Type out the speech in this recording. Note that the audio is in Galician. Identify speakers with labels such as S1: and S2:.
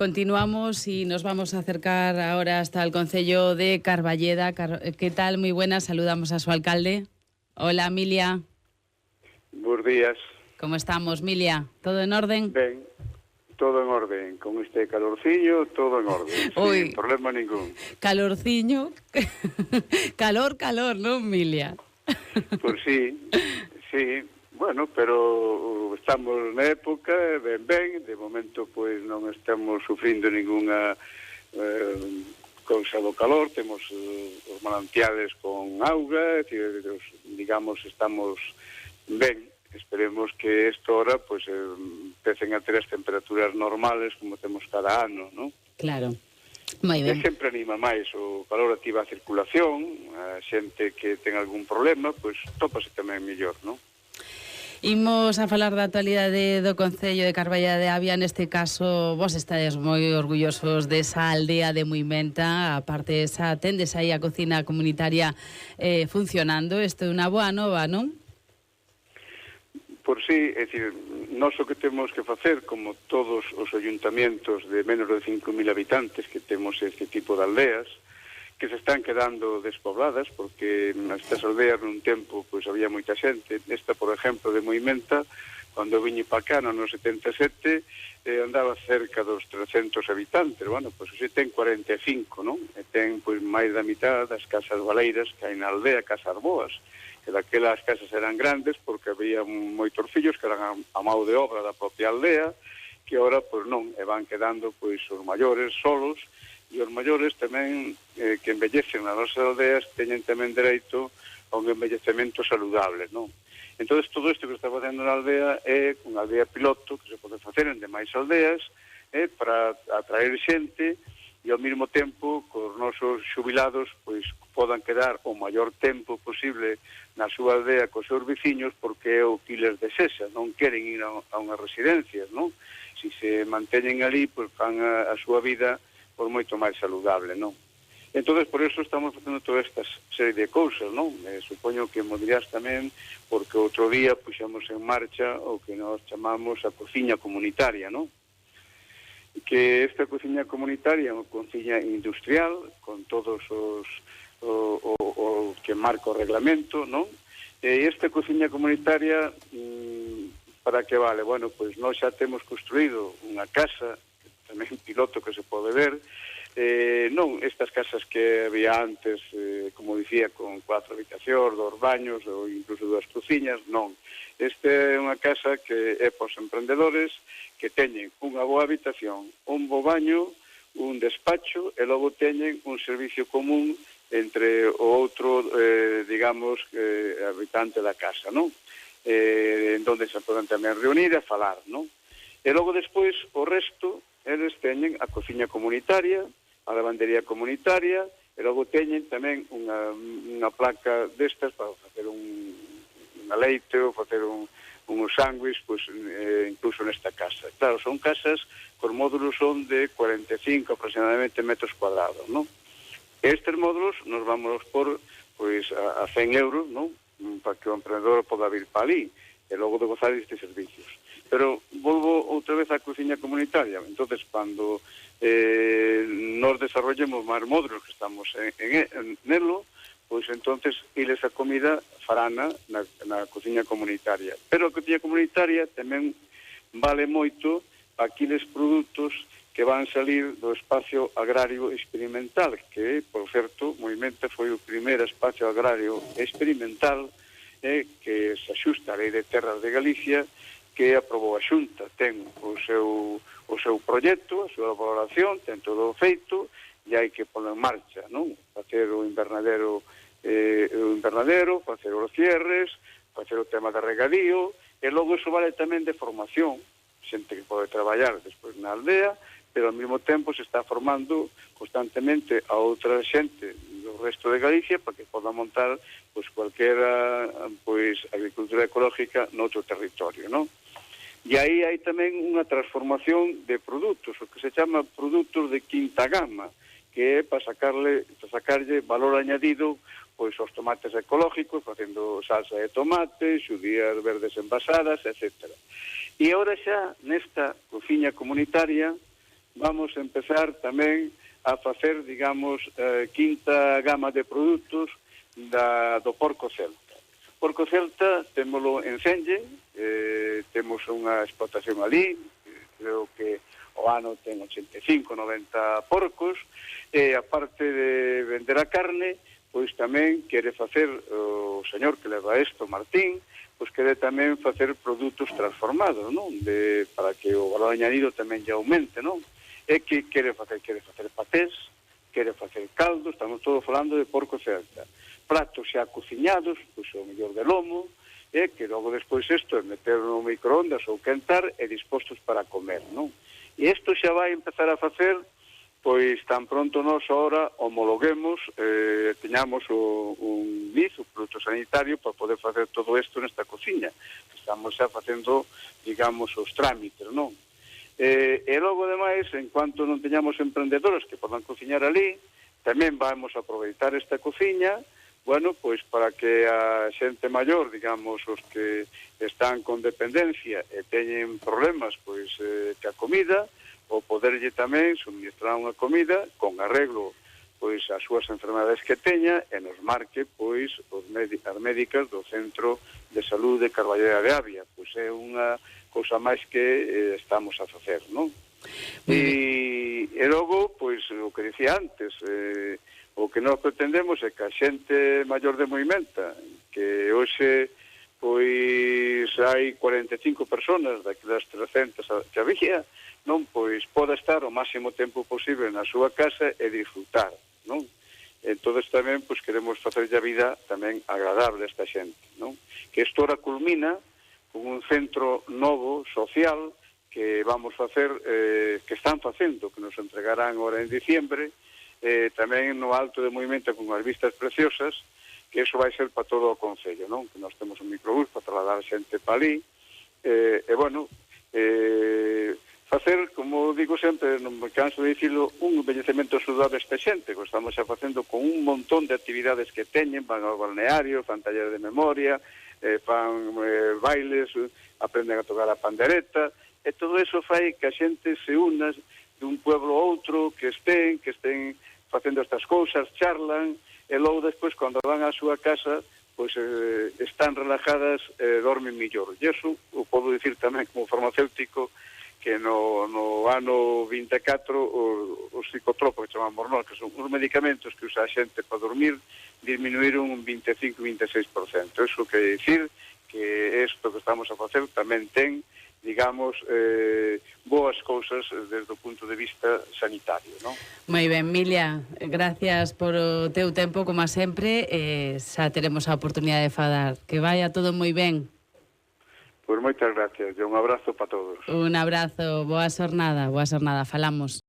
S1: Continuamos y nos vamos a acercar ahora hasta el concello de Carballeda. ¿Qué tal? Muy buenas. Saludamos a su alcalde. Hola, Milia.
S2: Buenos días.
S1: ¿Cómo estamos, Milia? ¿Todo en orden?
S2: Ben, todo en orden. Con este calorcillo, todo en orden. Sin problema ningún.
S1: Calorciño. calor, ¿no, Milia?
S2: Pues sí. Bueno, pero estamos na época, ben. De momento, pois, non estamos sufrindo ninguna cousa do calor. Temos os manantiales con auga, digamos, estamos ben. Esperemos que esta hora pues empecen a ter as temperaturas normales como temos cada ano, non?
S1: Claro. Moi ben.
S2: E sempre anima máis, o calor activa a circulación, a xente que ten algún problema, pois tópase tamén mellor, non?
S1: Imos a falar da actualidade do Concello de Carballeda de Avia. Neste caso, vos estades moi orgullosos desa aldea de Muimenta. Aparte, tendes aí a cocina comunitaria funcionando. Isto é unha boa nova, non?
S2: Por sí, é dicir, nós o que temos que facer, como todos os ayuntamientos de menos de 5.000 habitantes que temos este tipo de aldeas, que se están quedando despobladas, porque nestas aldeas nun tempo pois había moita xente. Esta, por exemplo, de Muimenta, cando viñe para cá, no 77, andaba cerca dos 300 habitantes. Bueno, pois hoxe ten 45, non? E ten pois máis da mitad das casas baleiras que hai na aldea, casas boas, que daquelas casas eran grandes porque había moitos fillos que eran a mão de obra da propia aldea, que ahora pois non, e van quedando pois os maiores solos, e os maiores tamén que envellecen nas nosas aldeas teñen tamén dereito a un envellecemento saludable, non? Entón, todo isto que está facendo na aldea é unha aldea piloto que se pode facer en demais aldeas para atraer xente e ao mesmo tempo que os nosos xubilados pois podan quedar o maior tempo posible na súa aldea cos seus veciños, porque é o que les desesa, non queren ir a unhas residencias, non? Si se manteñen ali, pois fan a súa vida por moito máis saludable, non? Entón, por eso estamos facendo toda esta serie de cousas, non? Supoño que mo dirás tamén, porque outro día puxamos en marcha o que nós chamamos a cociña comunitaria, non? Que esta cociña comunitaria é unha cociña industrial, con todos os o que marca o reglamento, non? E esta cociña comunitaria, para que vale? Bueno, pois nós xa temos construído unha casa, tamén piloto que se pode ver, non estas casas que había antes, como dicía, con 4 habitacións, 2 baños ou incluso 2 cociñas, non. Esta é unha casa que é para os emprendedores que teñen unha boa habitación, un bo baño, un despacho e logo teñen un servicio común entre o outro, digamos, habitante da casa, non? En donde se poden tamén reunir e falar, non? E logo despois o resto eles teñen a cociña comunitaria, a lavandería comunitaria, e logo teñen tamén unha placa destas para facer unha leite ou facer uns sándwich, pois, incluso nesta casa. Claro, son casas cos módulos son de 45 aproximadamente metros cuadrados, non? Estes módulos nos vamos por pois a 100 euros, non? Para que o emprendedor poda vir para ali e logo de gozar destes servicios. Pero volvo outra vez á cociña comunitaria. Entonces, cando nos desarrollemos máis módulos que estamos en nelo, pois entonces iles a comida farana na cociña comunitaria. Pero a cociña comunitaria tamén vale moito aquiles produtos que van salir do espacio agrario experimental, que, por certo, Muimenta foi o primeiro espacio agrario experimental que se axusta a Lei de Terras de Galicia, que aprobou a Xunta. Ten o seu proxecto, a súa valoración, ten todo feito, e hai que poner en marcha, non? Facer o invernadero, facer os cierres, facer o tema de regadío, e logo iso vale tamén de formación, xente que pode traballar despois na aldea, pero ao mesmo tempo se está formando constantemente a outra xente do resto de Galicia para que poda montar pois cualquera pois agricultura ecológica noutro territorio, non? E aí hai tamén unha transformación de produtos, o que se chama produtos de quinta gama, que é para sacarlle valor añadido pois aos tomates ecológicos, facendo salsa de tomate, xudías verdes envasadas, etc. E agora xa nesta cociña comunitaria vamos a empezar tamén a facer, digamos, quinta gama de produtos do porco celta. Porco celta témolo en Senlle, temos unha explotación ali, creo que o ano ten 85, 90 porcos, e aparte de vender a carne, pois tamén quere facer, o señor que leva isto, Martín, pois quere tamén facer produtos transformados, non? Para que o valor añadido tamén lle aumente, non? E que quere facer patés, quere facer caldos, estamos todos falando de porco celta. Pratos xa cociñados, pois o mellor de lomo, e que logo despois isto é meter no microondas ou quentar e dispostos para comer, non? E isto xa vai empezar a facer, pois tan pronto nós ahora homologuemos, teñamos un NIF, un produto sanitario, para poder facer todo isto nesta cociña. Estamos xa facendo, digamos, os trámites, non? E logo, ademais, en cuanto non teñamos emprendedores que podan cociñar ali, tamén vamos a aproveitar esta cociña, bueno, pois para que a xente maior, digamos, os que están con dependencia e teñen problemas, pois, que a comida, ou poderlle tamén suministrar unha comida con arreglo, pois, as súas enfermedades que teña e nos marque, pois, as médicas do Centro de Salud de Carballeda de Avia. Pois é unha cousa máis que estamos a facer, non? E logo, pois, o que dicía antes, o que nós pretendemos é que a xente maior de Moimenta, que hoxe pois hai 45 personas daquelas 300 que había, non, pois poda estar o máximo tempo posible na súa casa e disfrutar, non? Entón tamén pois queremos facerlle a vida tamén agradable a esta xente, non? Que isto ora culmina con un centro novo social que vamos facer, que están facendo, que nos entregarán ahora en diciembre, tamén no Alto de Moimenta con as vistas preciosas, que eso vai ser para todo o Concello, non? Que nós temos un microbús para trasladar xente para ali, e bueno, facer, como digo sempre, non me canso de dicilo, un envellecemento saludable esta xente, que estamos xa facendo con un montón de actividades que teñen, van ao balneario, fan talleres de memoria, fan bailes, aprenden a tocar a pandereta, e todo eso fai que a xente se una dun pueblo a outro, que estén facendo estas cousas, charlan, e logo despois, cando van á súa casa, pois están relajadas e dormen millor. E iso o podo dicir tamén como farmacéutico, que no ano 24 os psicotropos que chamamos nós, que son os medicamentos que usa a xente para dormir, disminuíron un 25-26%. Iso quere dicir que isto que estamos a facer tamén ten, digamos, boas cousas desde o punto de vista sanitario, non?
S1: Moi ben, Milia, gracias por o teu tempo, como sempre, xa teremos a oportunidade de falar. Que vaya todo moi ben.
S2: Pois moitas gracias, e un abrazo para todos.
S1: Un abrazo, boa xornada, falamos.